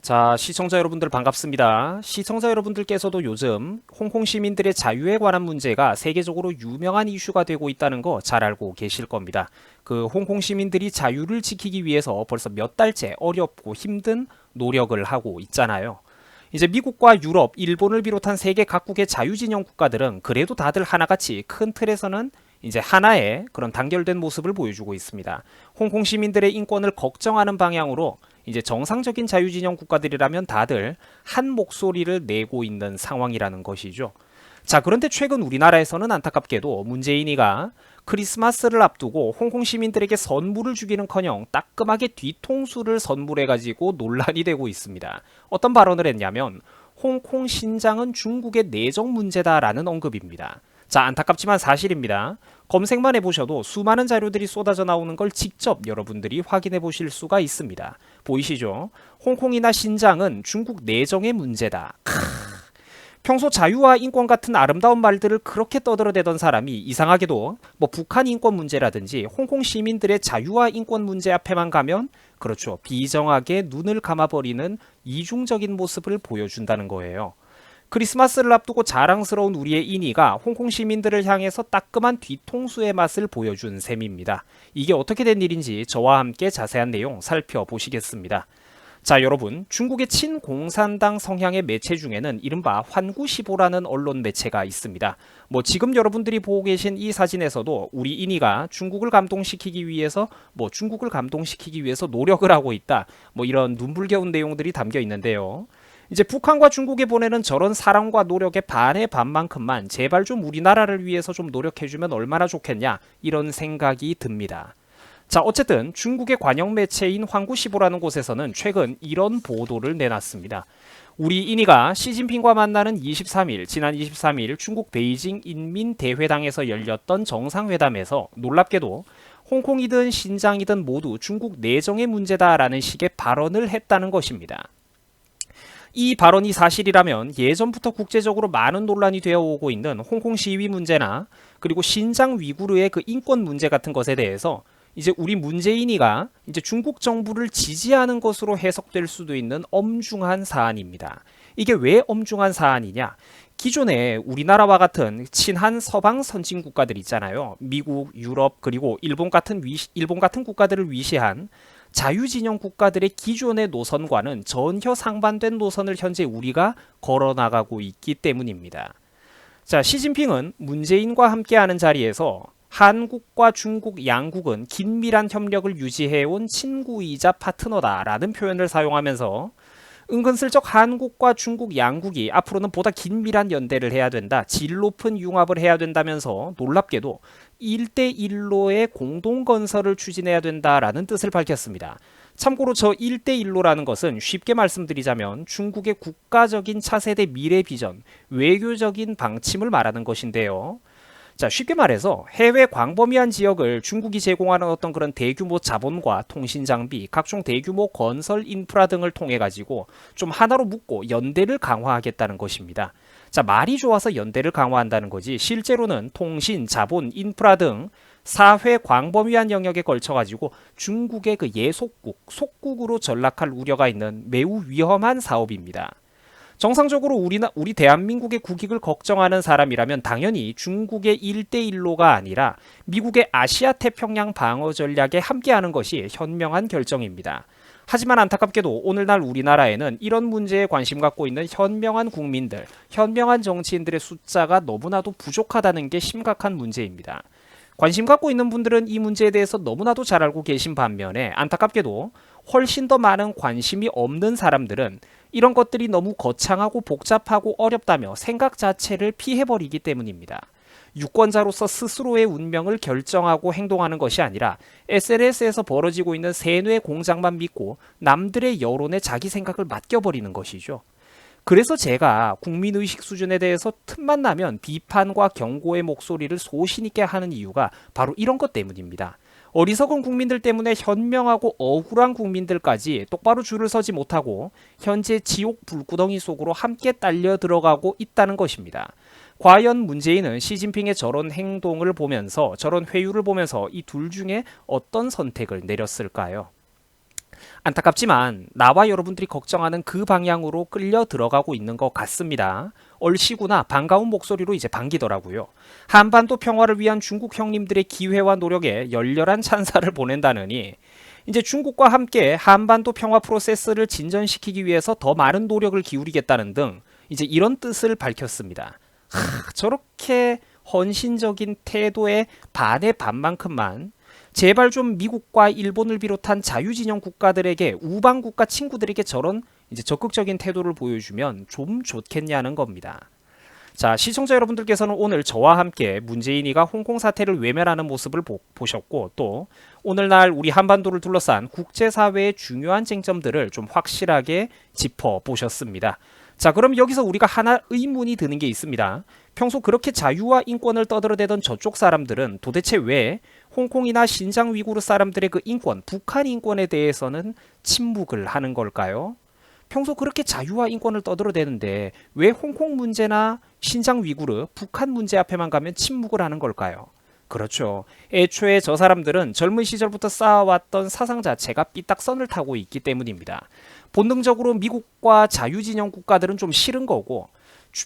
자, 시청자 여러분들 반갑습니다. 시청자 여러분들께서도 요즘 홍콩 시민들의 자유에 관한 문제가 세계적으로 유명한 이슈가 되고 있다는 거 잘 알고 계실 겁니다. 그 홍콩 시민들이 자유를 지키기 위해서 벌써 몇 달째 어렵고 힘든 노력을 하고 있잖아요. 이제 미국과 유럽, 일본을 비롯한 세계 각국의 자유진영 국가들은 그래도 다들 하나같이 큰 틀에서는 이제 하나의 그런 단결된 모습을 보여주고 있습니다. 홍콩 시민들의 인권을 걱정하는 방향으로 이제 정상적인 자유진영 국가들이라면 다들 한 목소리를 내고 있는 상황이라는 것이죠. 자, 그런데 최근 우리나라에서는 안타깝게도 문재인이가 크리스마스를 앞두고 홍콩 시민들에게 선물을 주기는커녕 따끔하게 뒤통수를 선물해가지고 논란이 되고 있습니다. 어떤 발언을 했냐면 홍콩 신장은 중국의 내정 문제다라는 언급입니다. 자, 안타깝지만 사실입니다. 검색만 해보셔도 수많은 자료들이 쏟아져 나오는 걸 직접 여러분들이 확인해 보실 수가 있습니다. 보이시죠? 홍콩이나 신장은 중국 내정의 문제다. 평소 자유와 인권 같은 아름다운 말들을 그렇게 떠들어대던 사람이 이상하게도 뭐 북한 인권 문제라든지 홍콩 시민들의 자유와 인권 문제 앞에만 가면 그렇죠. 비정하게 눈을 감아버리는 이중적인 모습을 보여준다는 거예요. 크리스마스를 앞두고 자랑스러운 우리의 인이가 홍콩 시민들을 향해서 따끔한 뒤통수의 맛을 보여준 셈입니다. 이게 어떻게 된 일인지 저와 함께 자세한 내용 살펴보시겠습니다. 자, 여러분, 중국의 친공산당 성향의 매체 중에는 이른바 환구시보라는 언론 매체가 있습니다. 뭐 지금 여러분들이 보고 계신 이 사진에서도 우리 인이가 중국을 감동시키기 위해서 노력을 하고 있다. 뭐 이런 눈물겨운 내용들이 담겨 있는데요. 이제 북한과 중국에 보내는 저런 사랑과 노력의 반의 반만큼만 제발 좀 우리나라를 위해서 좀 노력해주면 얼마나 좋겠냐 이런 생각이 듭니다. 자, 어쨌든 중국의 관영 매체인 환구시보라는 곳에서는 최근 이런 보도를 내놨습니다. 우리 인이가 시진핑과 만나는 지난 23일 중국 베이징 인민대회당에서 열렸던 정상회담에서 놀랍게도 홍콩이든 신장이든 모두 중국 내정의 문제다라는 식의 발언을 했다는 것입니다. 이 발언이 사실이라면 예전부터 국제적으로 많은 논란이 되어 오고 있는 홍콩 시위 문제나 그리고 신장 위구르의 그 인권 문제 같은 것에 대해서 이제 우리 문재인이가 이제 중국 정부를 지지하는 것으로 해석될 수도 있는 엄중한 사안입니다. 이게 왜 엄중한 사안이냐? 기존에 우리나라와 같은 친한 서방 선진 국가들 있잖아요. 미국, 유럽 그리고 일본 같은 국가들을 위시한 자유진영 국가들의 기존의 노선과는 전혀 상반된 노선을 현재 우리가 걸어나가고 있기 때문입니다. 자, 시진핑은 문재인과 함께하는 자리에서 한국과 중국 양국은 긴밀한 협력을 유지해온 친구이자 파트너다라는 표현을 사용하면서 은근슬쩍 한국과 중국 양국이 앞으로는 보다 긴밀한 연대를 해야 된다, 질 높은 융합을 해야 된다면서 놀랍게도 1대1로의 공동건설을 추진해야 된다라는 뜻을 밝혔습니다. 참고로 저 1대1로라는 것은 쉽게 말씀드리자면 중국의 국가적인 차세대 미래 비전, 외교적인 방침을 말하는 것인데요. 자, 쉽게 말해서 해외 광범위한 지역을 중국이 제공하는 어떤 그런 대규모 자본과 통신 장비, 각종 대규모 건설 인프라 등을 통해 가지고 좀 하나로 묶고 연대를 강화하겠다는 것입니다. 자, 말이 좋아서 연대를 강화한다는 거지 실제로는 통신, 자본, 인프라 등 사회 광범위한 영역에 걸쳐 가지고 중국의 그 예속국, 속국으로 전락할 우려가 있는 매우 위험한 사업입니다. 정상적으로 우리 대한민국의 국익을 걱정하는 사람이라면 당연히 중국의 1대1로가 아니라 미국의 아시아 태평양 방어 전략에 함께하는 것이 현명한 결정입니다. 하지만 안타깝게도 오늘날 우리나라에는 이런 문제에 관심 갖고 있는 현명한 국민들, 현명한 정치인들의 숫자가 너무나도 부족하다는 게 심각한 문제입니다. 관심 갖고 있는 분들은 이 문제에 대해서 너무나도 잘 알고 계신 반면에 안타깝게도 훨씬 더 많은 관심이 없는 사람들은 이런 것들이 너무 거창하고 복잡하고 어렵다며 생각 자체를 피해버리기 때문입니다. 유권자로서 스스로의 운명을 결정하고 행동하는 것이 아니라 SNS에서 벌어지고 있는 세뇌 공작만 믿고 남들의 여론에 자기 생각을 맡겨버리는 것이죠. 그래서 제가 국민의식 수준에 대해서 틈만 나면 비판과 경고의 목소리를 소신 있게 하는 이유가 바로 이런 것 때문입니다. 어리석은 국민들 때문에 현명하고 억울한 국민들까지 똑바로 줄을 서지 못하고 현재 지옥 불구덩이 속으로 함께 딸려 들어가고 있다는 것입니다. 과연 문재인은 시진핑의 저런 행동을 보면서, 저런 회유를 보면서 이 둘 중에 어떤 선택을 내렸을까요? 안타깝지만 나와 여러분들이 걱정하는 그 방향으로 끌려 들어가고 있는 것 같습니다. 얼씨구나 반가운 목소리로 이제 반기더라고요. 한반도 평화를 위한 중국 형님들의 기회와 노력에 열렬한 찬사를 보낸다느니 이제 중국과 함께 한반도 평화 프로세스를 진전시키기 위해서 더 많은 노력을 기울이겠다는 등 이제 이런 뜻을 밝혔습니다. 저렇게 헌신적인 태도의 반의 반만큼만 제발 좀 미국과 일본을 비롯한 자유진영 국가들에게 우방 국가 친구들에게 저런 이제 적극적인 태도를 보여주면 좀 좋겠냐는 겁니다. 자, 시청자 여러분들께서는 오늘 저와 함께 문재인이가 홍콩 사태를 외면하는 모습을 보셨고 또 오늘날 우리 한반도를 둘러싼 국제사회의 중요한 쟁점들을 좀 확실하게 짚어보셨습니다. 자, 그럼 여기서 우리가 하나 의문이 드는 게 있습니다. 평소 그렇게 자유와 인권을 떠들어대던 저쪽 사람들은 도대체 왜 홍콩이나 신장 위구르 사람들의 그 인권, 북한 인권에 대해서는 침묵을 하는 걸까요? 평소 그렇게 자유와 인권을 떠들어대는데 왜 홍콩 문제나 신장 위구르, 북한 문제 앞에만 가면 침묵을 하는 걸까요? 그렇죠. 애초에 저 사람들은 젊은 시절부터 쌓아왔던 사상 자체가 삐딱선을 타고 있기 때문입니다. 본능적으로 미국과 자유진영 국가들은 좀 싫은 거고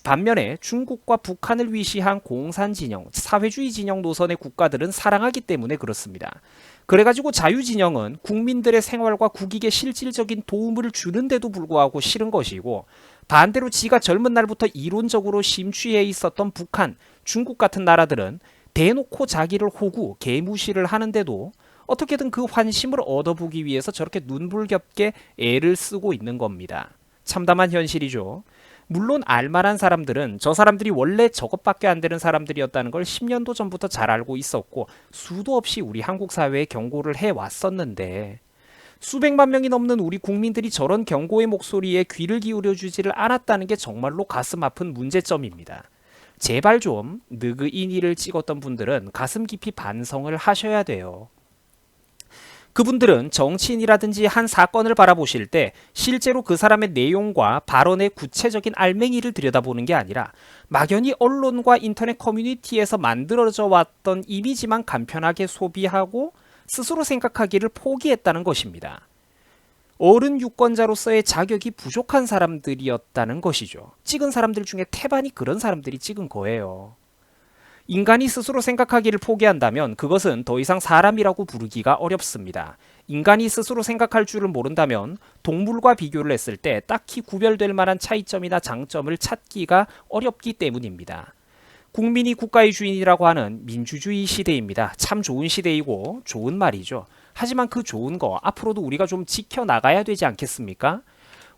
반면에 중국과 북한을 위시한 공산진영, 사회주의 진영 노선의 국가들은 사랑하기 때문에 그렇습니다. 그래가지고 자유진영은 국민들의 생활과 국익에 실질적인 도움을 주는데도 불구하고 싫은 것이고 반대로 지가 젊은 날부터 이론적으로 심취해 있었던 북한, 중국 같은 나라들은 대놓고 자기를 호구, 개무시를 하는데도 어떻게든 그 환심을 얻어보기 위해서 저렇게 눈불겹게 애를 쓰고 있는 겁니다. 참담한 현실이죠. 물론 알만한 사람들은 저 사람들이 원래 저것밖에 안 되는 사람들이었다는 걸 10년도 전부터 잘 알고 있었고 수도 없이 우리 한국 사회에 경고를 해왔었는데 수백만 명이 넘는 우리 국민들이 저런 경고의 목소리에 귀를 기울여주지를 않았다는 게 정말로 가슴 아픈 문제점입니다. 제발 좀 느그이니를 찍었던 분들은 가슴 깊이 반성을 하셔야 돼요. 그분들은 정치인이라든지 한 사건을 바라보실 때 실제로 그 사람의 내용과 발언의 구체적인 알맹이를 들여다보는 게 아니라 막연히 언론과 인터넷 커뮤니티에서 만들어져 왔던 이미지만 간편하게 소비하고 스스로 생각하기를 포기했다는 것입니다. 어른 유권자로서의 자격이 부족한 사람들이었다는 것이죠. 찍은 사람들 중에 태반이 그런 사람들이 찍은 거예요. 인간이 스스로 생각하기를 포기한다면 그것은 더 이상 사람이라고 부르기가 어렵습니다. 인간이 스스로 생각할 줄을 모른다면 동물과 비교를 했을 때 딱히 구별될 만한 차이점이나 장점을 찾기가 어렵기 때문입니다. 국민이 국가의 주인이라고 하는 민주주의 시대입니다. 참 좋은 시대이고 좋은 말이죠. 하지만 그 좋은 거 앞으로도 우리가 좀 지켜나가야 되지 않겠습니까?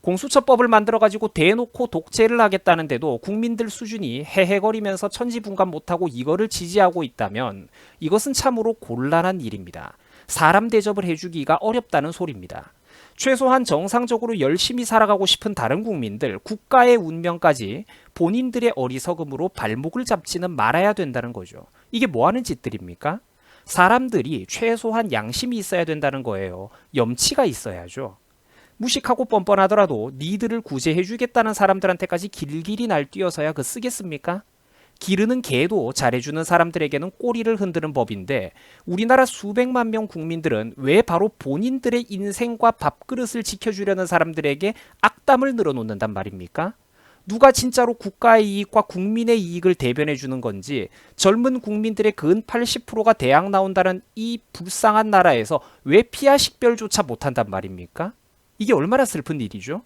공수처법을 만들어가지고 대놓고 독재를 하겠다는데도 국민들 수준이 헤헤거리면서 천지분간 못하고 이거를 지지하고 있다면 이것은 참으로 곤란한 일입니다. 사람 대접을 해주기가 어렵다는 소리입니다. 최소한 정상적으로 열심히 살아가고 싶은 다른 국민들, 국가의 운명까지 본인들의 어리석음으로 발목을 잡지는 말아야 된다는 거죠. 이게 뭐 하는 짓들입니까? 사람들이 최소한 양심이 있어야 된다는 거예요. 염치가 있어야죠. 무식하고 뻔뻔하더라도 니들을 구제해주겠다는 사람들한테까지 길길이 날뛰어서야 그 쓰겠습니까? 기르는 개도 잘해주는 사람들에게는 꼬리를 흔드는 법인데 우리나라 수백만 명 국민들은 왜 바로 본인들의 인생과 밥그릇을 지켜주려는 사람들에게 악담을 늘어놓는단 말입니까? 누가 진짜로 국가의 이익과 국민의 이익을 대변해주는 건지 젊은 국민들의 근 80%가 대학 나온다는 이 불쌍한 나라에서 왜 피하 식별조차 못한단 말입니까? 이게 얼마나 슬픈 일이죠?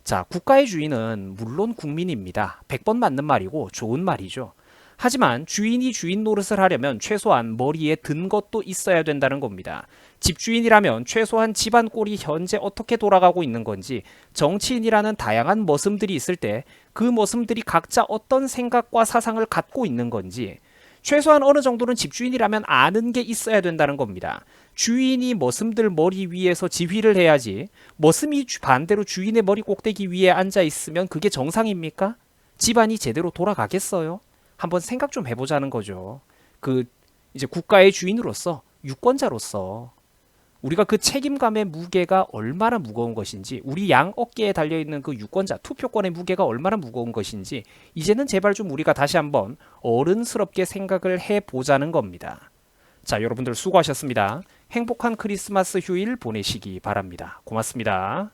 자, 국가의 주인은 물론 국민입니다. 100번 맞는 말이고 좋은 말이죠. 하지만 주인이 주인 노릇을 하려면 최소한 머리에 든 것도 있어야 된다는 겁니다. 집주인이라면 최소한 집안 꼴이 현재 어떻게 돌아가고 있는 건지, 정치인이라는 다양한 머슴들이 있을 때 그 머슴들이 각자 어떤 생각과 사상을 갖고 있는 건지 최소한 어느 정도는 집주인이라면 아는 게 있어야 된다는 겁니다. 주인이 머슴들 머리 위에서 지휘를 해야지 머슴이 반대로 주인의 머리 꼭대기 위에 앉아 있으면 그게 정상입니까? 집안이 제대로 돌아가겠어요? 한번 생각 좀 해보자는 거죠. 이제 국가의 주인으로서, 유권자로서 우리가 그 책임감의 무게가 얼마나 무거운 것인지, 우리 양 어깨에 달려있는 그 유권자, 투표권의 무게가 얼마나 무거운 것인지 이제는 제발 좀 우리가 다시 한번 어른스럽게 생각을 해보자는 겁니다. 자, 여러분들 수고하셨습니다. 행복한 크리스마스 휴일 보내시기 바랍니다. 고맙습니다.